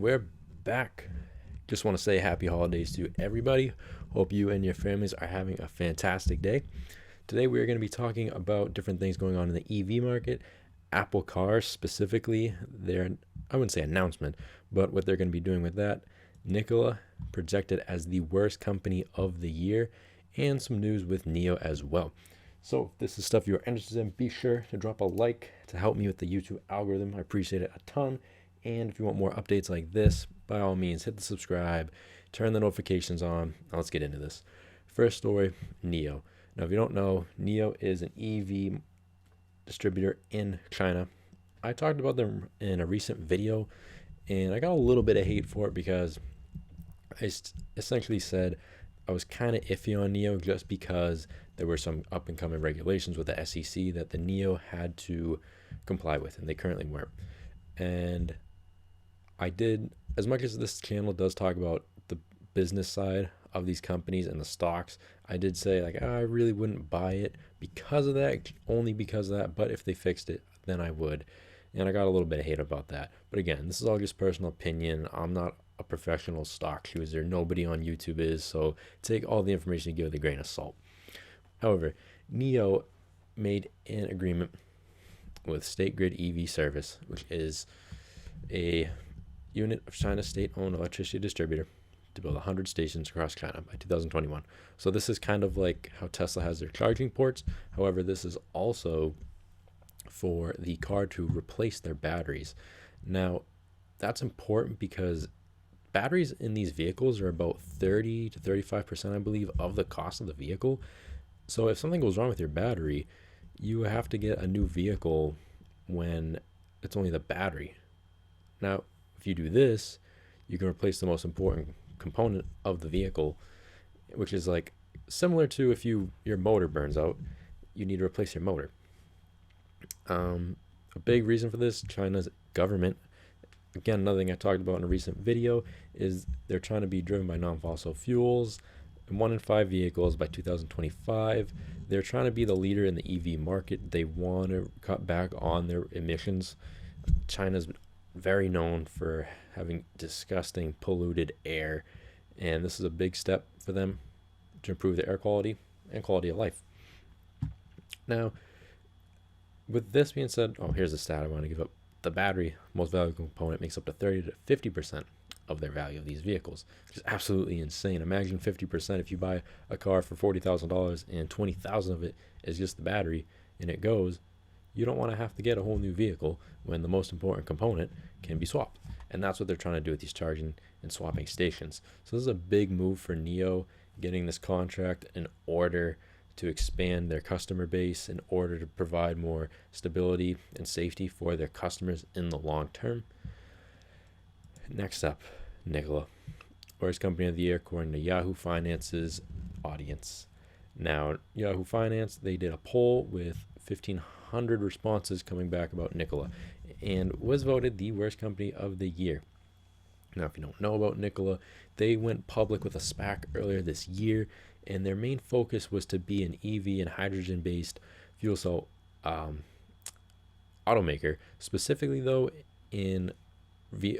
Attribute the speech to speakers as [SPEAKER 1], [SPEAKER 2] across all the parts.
[SPEAKER 1] we're back. Just want to say happy holidays to everybody. Hope you and your families are having a fantastic day. Today we're going to be talking about different things going on in the EV market, Apple cars specifically, their, I wouldn't say announcement, but what they're going to be doing with that. Nikola projected as the worst company of the year, and some news with NIO as well. So if this is stuff you're interested in, be sure to drop a like to help me with the YouTube algorithm. I appreciate it a ton. And if you want more updates like this, by all means, hit the subscribe, turn the notifications on. Now let's get into this. First story, NIO. Now, if you don't know, NIO is an EV distributor in China. I talked about them in a recent video, and I got a little bit of hate for it because I essentially said I was kind of iffy on NIO just because there were some up and coming regulations with the SEC that the NIO had to comply with, and they currently weren't. And I did, as much as this channel does talk about the business side of these companies and the stocks, I did say like, I really wouldn't buy it because of that, only because of that. But if they fixed it, then I would. And I got a little bit of hate about that. But again, this is all just personal opinion. I'm not a professional stock chooser. Nobody on YouTube is. So take all the information you give with a grain of salt. However, NIO made an agreement with State Grid EV Service, which is a unit of China's state-owned electricity distributor, to build 100 stations across China by 2021. So this is kind of like how Tesla has their charging ports. However, this is also for the car to replace their batteries. Now, that's important because batteries in these vehicles are about 30 to 35%, I believe, of the cost of the vehicle. So if something goes wrong with your battery, you have to get a new vehicle when it's only the battery. Now, if you do this, you can replace the most important component of the vehicle, which is like similar to if your motor burns out, you need to replace your motor. A big reason for this, China's government, again, another thing I talked about in a recent video, is they're trying to be driven by non-fossil fuels. And 1 in 5 vehicles by 2025. They're trying to be the leader in the EV market. They want to cut back on their emissions. China's very known for having disgusting polluted air, and this is a big step for them to improve the air quality and quality of life. Now, with this being said, here's a stat I want to give up. The battery, most valuable component, makes up to 30 to 50% of their value of these vehicles, which is absolutely insane. Imagine 50%. If you buy a car for $40,000 and 20,000 of it is just the battery and it goes, you don't want to have to get a whole new vehicle when the most important component can be swapped. And that's what they're trying to do with these charging and swapping stations. So this is a big move for NIO, getting this contract in order to expand their customer base, in order to provide more stability and safety for their customers in the long term. Next up, Nikola, worst company of the year according to Yahoo Finance's audience. Now, Yahoo Finance, they did a poll with 1,500 responses coming back about Nikola, and was voted the worst company of the year. Now, if you don't know about Nikola, they went public with a SPAC earlier this year, and their main focus was to be an EV and hydrogen-based fuel cell automaker, specifically though in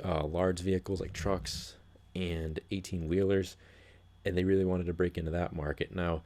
[SPEAKER 1] large vehicles like trucks and 18-wheelers, and they really wanted to break into that market. Now,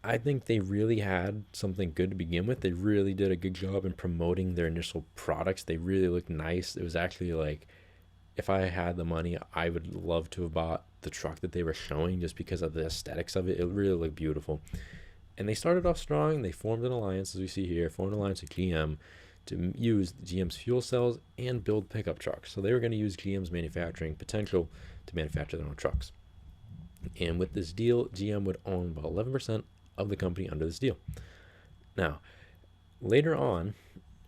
[SPEAKER 1] I think they really had something good to begin with. They really did a good job in promoting their initial products. They really looked nice. It was actually like, if I had the money, I would love to have bought the truck that they were showing just because of the aesthetics of it. It really looked beautiful. And they started off strong. They formed an alliance, as we see here, formed an alliance with GM to use GM's fuel cells and build pickup trucks. So they were going to use GM's manufacturing potential to manufacture their own trucks. And with this deal, GM would own about 11% of the company under this deal. Now, later on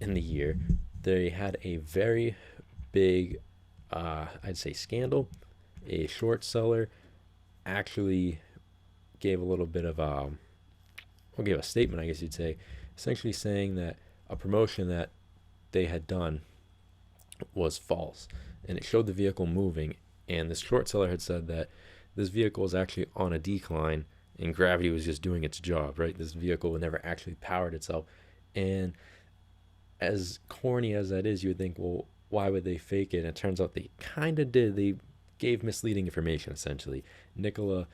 [SPEAKER 1] in the year, they had a very big, I'd say, scandal. A short seller actually gave a little bit of gave a statement, I guess you'd say, essentially saying that a promotion that they had done was false, and it showed the vehicle moving, and this short seller had said that this vehicle is actually on a decline and gravity was just doing its job, right? This vehicle never actually powered itself. And as corny as that is, you would think, well, why would they fake it? And it turns out they kind of did. They gave misleading information essentially. Nikola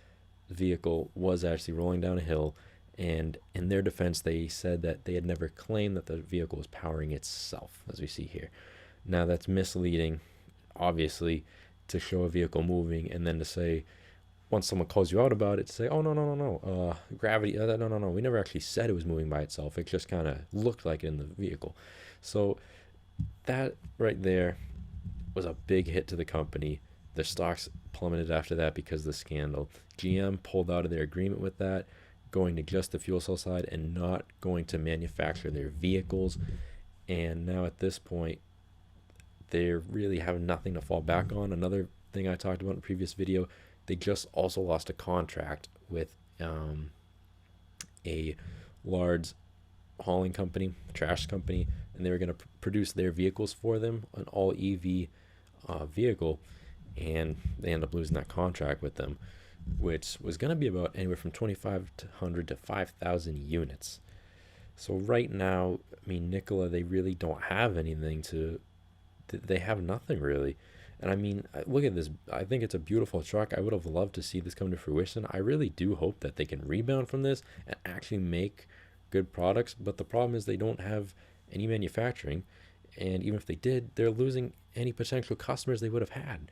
[SPEAKER 1] vehicle was actually rolling down a hill, and in their defense, they said that they had never claimed that the vehicle was powering itself, as we see here. Now that's misleading, obviously, to show a vehicle moving and then to say, once someone calls you out about it, to say, oh, no, no, no, no, gravity, no, no, no, we never actually said it was moving by itself. It just kind of looked like it in the vehicle. So that right there was a big hit to the company. The stocks plummeted after that because of the scandal. GM pulled out of their agreement with that, going to just the fuel cell side and not going to manufacture their vehicles. And now at this point, they really have nothing to fall back on. Another thing I talked about in the previous video, they just also lost a contract with a large hauling company, trash company, and they were going to produce their vehicles for them, an all EV vehicle, and they ended up losing that contract with them, which was going to be about anywhere from 2,500 to 5,000 units. So right now, I mean, Nikola, they really don't have anything to, they have nothing really. And I mean, look at this. I think it's a beautiful truck. I would have loved to see this come to fruition. I really do hope that they can rebound from this and actually make good products. But the problem is they don't have any manufacturing. And even if they did, they're losing any potential customers they would have had.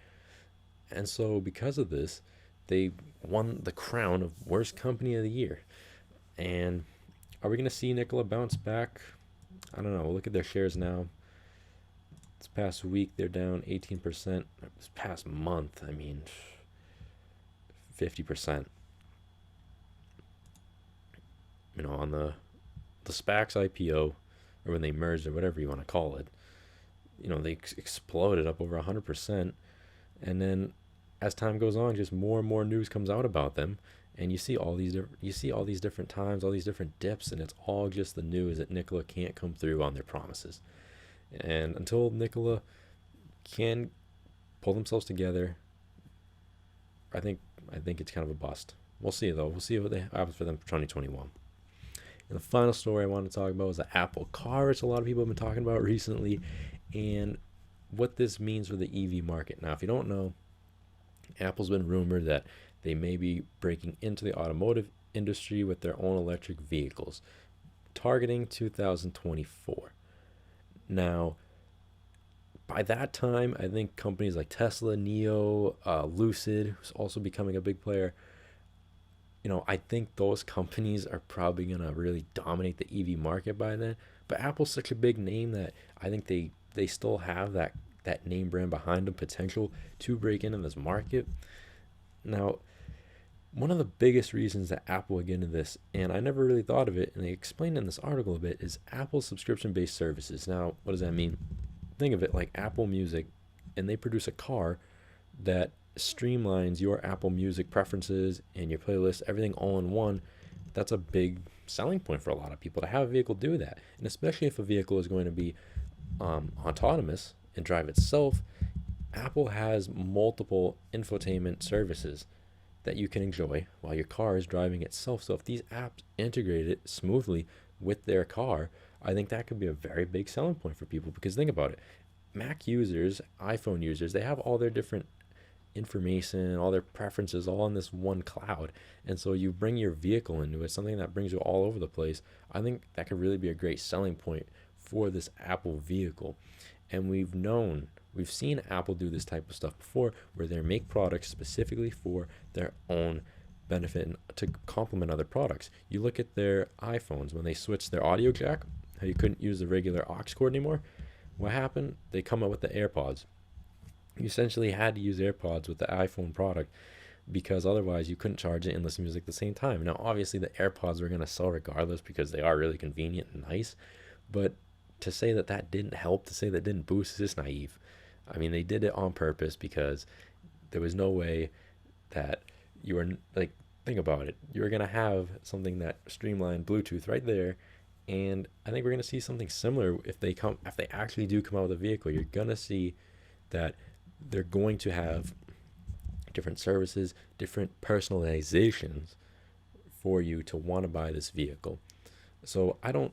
[SPEAKER 1] And so because of this, they won the crown of worst company of the year. And are we going to see Nikola bounce back? I don't know. Look at their shares now. This past week, they're down 18%. This past month, I mean, 50%. You know, on the SPACs IPO, or when they merged, or whatever you want to call it, you know, they exploded up over 100%. And then as time goes on, just more and more news comes out about them. And you see all these different times, all these different dips, and it's all just the news that Nikola can't come through on their promises. And until Nikola can pull themselves together, I think it's kind of a bust. We'll see though. We'll see what happens for them for 2021. And the final story I want to talk about is the Apple Car, which a lot of people have been talking about recently, and what this means for the EV market. Now, if you don't know, Apple's been rumored that they may be breaking into the automotive industry with their own electric vehicles, targeting 2024. Now, by that time, I think companies like Tesla, NIO, Lucid, who's also becoming a big player, you know, I think those companies are probably going to really dominate the EV market by then. But Apple's such a big name that I think they still have that name brand behind them, potential to break into this market. Now, one of the biggest reasons that Apple would get into this, and I never really thought of it, and they explained in this article a bit, is Apple's subscription-based services. Now, what does that mean? Think of it like Apple Music, and they produce a car that streamlines your Apple Music preferences and your playlist, everything all in one. That's a big selling point for a lot of people to have a vehicle do that. And especially if a vehicle is going to be autonomous and drive itself, Apple has multiple infotainment services that you can enjoy while your car is driving itself. So if these apps integrate it smoothly with their car, I think that could be a very big selling point for people. Because think about it, Mac users, iPhone users, they have all their different information, all their preferences all in this one cloud. And so you bring your vehicle into it, something that brings you all over the place. I think that could really be a great selling point for this Apple vehicle. And we've seen Apple do this type of stuff before, where they make products specifically for their own benefit and to complement other products. You look at their iPhones, when they switched their audio jack, how you couldn't use the regular aux cord anymore. What happened? They come up with the AirPods. You essentially had to use AirPods with the iPhone product because otherwise you couldn't charge it and listen to music at the same time. Now, obviously, the AirPods were going to sell regardless because they are really convenient and nice, but to say that didn't help, to say that didn't boost, is just naive. I mean, they did it on purpose because there was no way that you were, like, think about it. You were going to have something that streamlined Bluetooth right there. And I think we're going to see something similar if they actually do come out with a vehicle. You're going to see that they're going to have different services, different personalizations for you to want to buy this vehicle. So I don't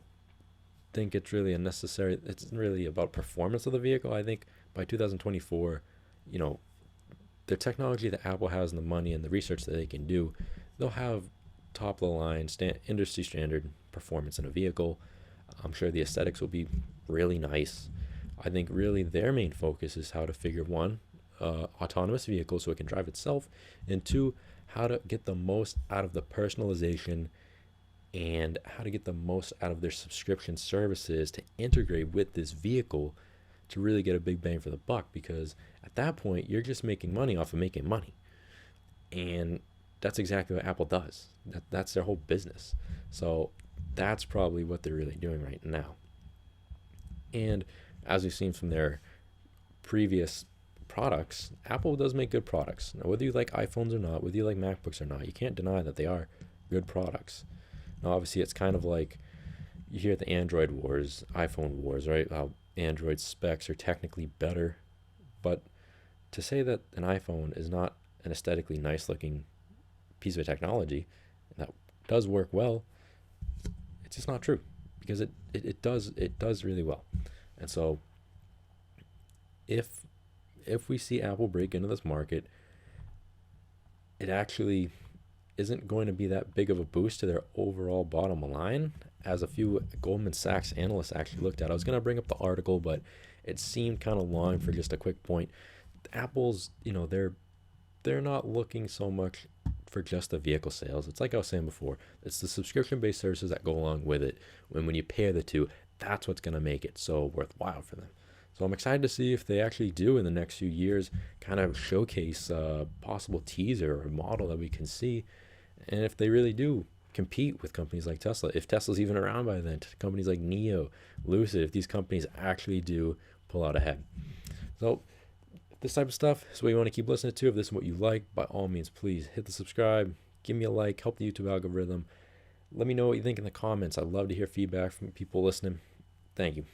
[SPEAKER 1] think it's really it's really about performance of the vehicle. I think by 2024, you know, the technology that Apple has and the money and the research that they can do, they'll have top of the line industry standard performance in a vehicle. I'm sure the aesthetics will be really nice. I think really their main focus is how to figure one, autonomous vehicle so it can drive itself, and two, how to get the most out of the personalization and how to get the most out of their subscription services to integrate with this vehicle to really get a big bang for the buck, because at that point you're just making money off of making money. And that's exactly what Apple does. That's their whole business. So that's probably what they're really doing right now. And as we've seen from their previous products, Apple does make good products. Now, whether you like iPhones or not, whether you like MacBooks or not, you can't deny that they are good products. Now, obviously, it's kind of like you hear the Android wars, iPhone wars, right? How Android specs are technically better. But to say that an iPhone is not an aesthetically nice looking piece of technology that does work well, it's just not true, because it does really well. And so if we see Apple break into this market, it actually isn't going to be that big of a boost to their overall bottom line, as a few Goldman Sachs analysts actually looked at. I was going to bring up the article, but it seemed kind of long for just a quick point. Apple's, they're not looking so much for just the vehicle sales. It's like I was saying before, it's the subscription-based services that go along with it. When you pair the two, that's what's going to make it so worthwhile for them. So I'm excited to see if they actually do in the next few years kind of showcase a possible teaser or a model that we can see. And if they really do compete with companies like Tesla, if Tesla's even around by then, companies like NIO, Lucid, if these companies actually do pull out ahead. So this type of stuff is what you want to keep listening to. If this is what you like, by all means, please hit the subscribe, give me a like, help the YouTube algorithm. Let me know what you think in the comments. I'd love to hear feedback from people listening. Thank you.